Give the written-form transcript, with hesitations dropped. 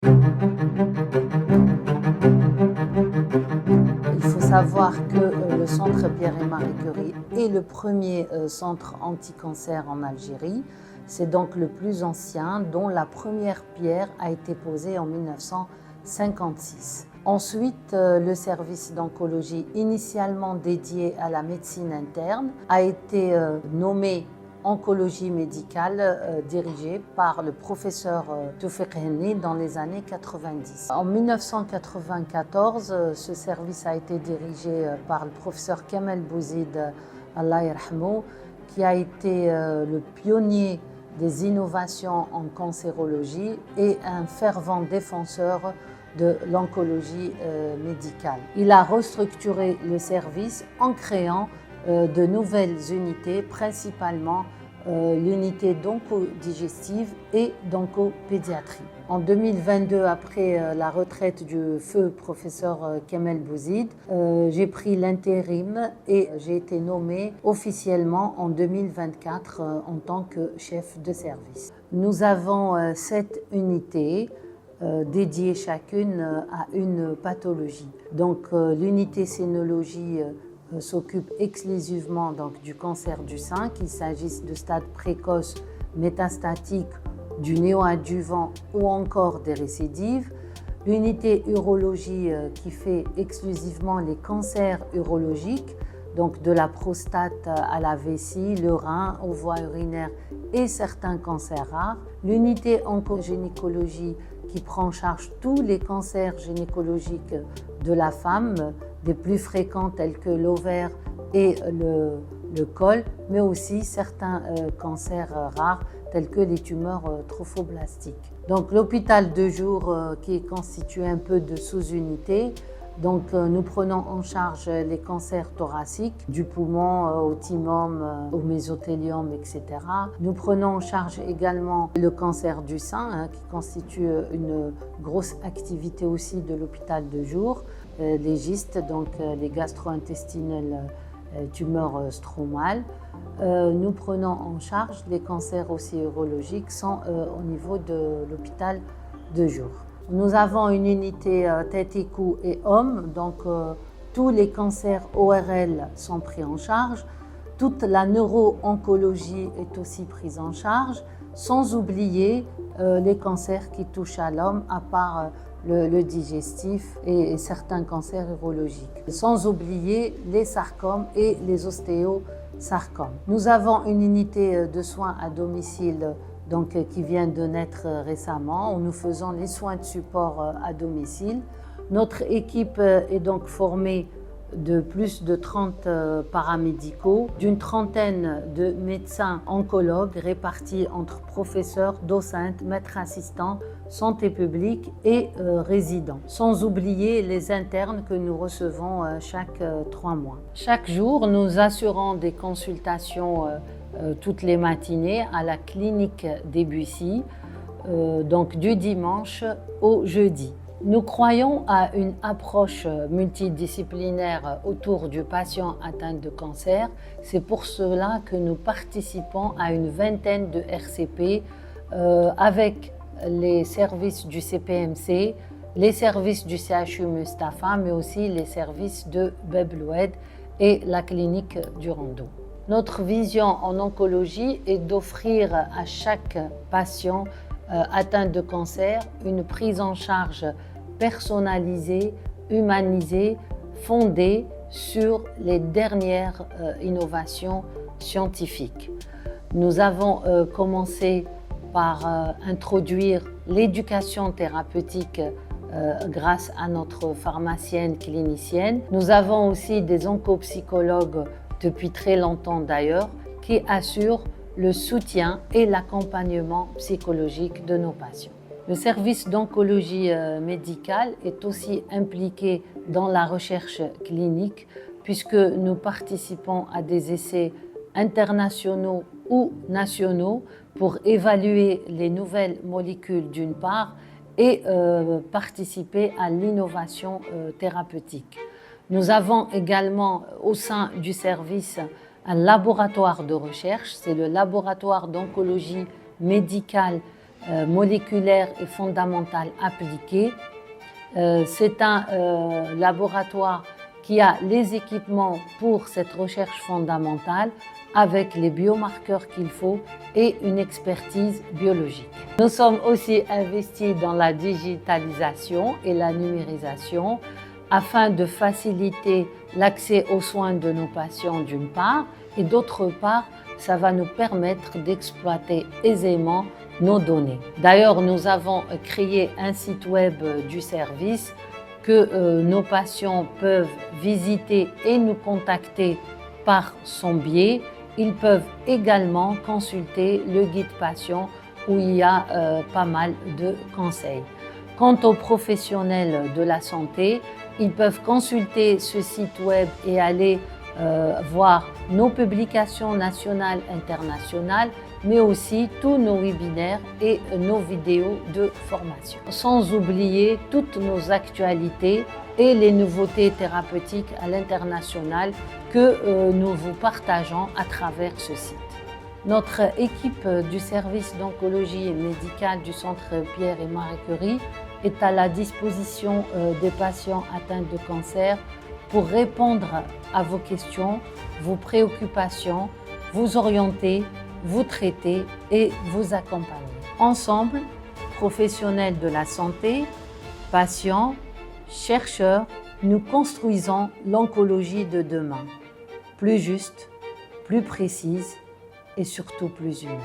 Il faut savoir que le centre Pierre et Marie Curie est le premier centre anti-cancer en Algérie. C'est donc le plus ancien, dont la première pierre a été posée en 1956. Ensuite, le service d'oncologie, initialement dédié à la médecine interne, a été nommé oncologie médicale dirigée par le professeur Toufiq Henni dans les années 90. En 1994, ce service a été dirigé par le professeur Kamel Bouzid, Allah yarhamou, qui a été le pionnier des innovations en cancérologie et un fervent défenseur de l'oncologie médicale. Il a restructuré le service en créant de nouvelles unités, principalement l'unité d'oncodigestive et d'oncopédiatrie. En 2022, après la retraite du feu professeur Kamel Bouzid, j'ai pris l'intérim et j'ai été nommée officiellement en 2024 en tant que chef de service. Nous avons 7 unités dédiées chacune à une pathologie. Donc l'unité cénologie s'occupe exclusivement donc, du cancer du sein, qu'il s'agisse de stade précoce, métastatique, du néoadjuvant ou encore des récidives. L'unité urologie qui fait exclusivement les cancers urologiques, donc de la prostate à la vessie, le rein, aux voies urinaires et certains cancers rares. L'unité oncogynécologie qui prend en charge tous les cancers gynécologiques de la femme, des plus fréquents tels que l'ovaire et le col, mais aussi certains cancers rares tels que les tumeurs trophoblastiques. Donc l'hôpital de jour qui est constitué un peu de sous-unités. Donc nous prenons en charge les cancers thoraciques, du poumon au thymome, au mésothélium, etc. Nous prenons en charge également le cancer du sein, qui constitue une grosse activité aussi de l'hôpital de jour. Les gystes, donc les gastro-intestinales, tumeurs stromales. Nous prenons en charge les cancers aussi urologiques sont au niveau de l'hôpital de jour. Nous avons une unité tête et cou et hommes, donc tous les cancers ORL sont pris en charge. Toute la neuro-oncologie est aussi prise en charge, sans oublier les cancers qui touchent à l'homme, à part le digestif et certains cancers urologiques. Sans oublier les sarcomes et les ostéosarcomes. Nous avons une unité de soins à domicile donc, qui vient de naître récemment, où nous faisons les soins de support à domicile. Notre équipe est donc formée de plus de 30 paramédicaux, d'une trentaine de médecins oncologues répartis entre professeurs, docentes, maîtres assistants, santé publique et résidents. Sans oublier les internes que nous recevons chaque 3 mois. Chaque jour, nous assurons des consultations toutes les matinées à la clinique des Bussy, donc du dimanche au jeudi. Nous croyons à une approche multidisciplinaire autour du patient atteint de cancer. C'est pour cela que nous participons à une vingtaine de RCP avec les services du CPMC, les services du CHU Mustapha, mais aussi les services de Bebloued et la clinique du Rando. Notre vision en oncologie est d'offrir à chaque patient atteint de cancer une prise en charge personnalisée, humanisée, fondée sur les dernières innovations scientifiques. Nous avons commencé par introduire l'éducation thérapeutique grâce à notre pharmacienne clinicienne. Nous avons aussi des oncopsychologues depuis très longtemps d'ailleurs, qui assurent le soutien et l'accompagnement psychologique de nos patients. Le service d'oncologie médicale est aussi impliqué dans la recherche clinique puisque nous participons à des essais internationaux ou nationaux pour évaluer les nouvelles molécules d'une part et participer à l'innovation thérapeutique. Nous avons également au sein du service un laboratoire de recherche, c'est le laboratoire d'oncologie médicale moléculaire et fondamentale appliquée. C'est un laboratoire qui a les équipements pour cette recherche fondamentale avec les biomarqueurs qu'il faut et une expertise biologique. Nous sommes aussi investis dans la digitalisation et la numérisation afin de faciliter l'accès aux soins de nos patients d'une part et d'autre part, ça va nous permettre d'exploiter aisément nos données. D'ailleurs, nous avons créé un site web du service que nos patients peuvent visiter et nous contacter par son biais. Ils peuvent également consulter le guide patient où il y a pas mal de conseils. Quant aux professionnels de la santé, ils peuvent consulter ce site web et aller voir nos publications nationales et internationales, mais aussi tous nos webinaires et nos vidéos de formation. Sans oublier toutes nos actualités et les nouveautés thérapeutiques à l'international que nous vous partageons à travers ce site. Notre équipe du service d'oncologie médicale du Centre Pierre et Marie Curie est à la disposition des patients atteints de cancer pour répondre à vos questions, vos préoccupations, vous orienter, vous traiter et vous accompagner. Ensemble, professionnels de la santé, patients, chercheurs, nous construisons l'oncologie de demain, plus juste, plus précise et surtout plus humaine.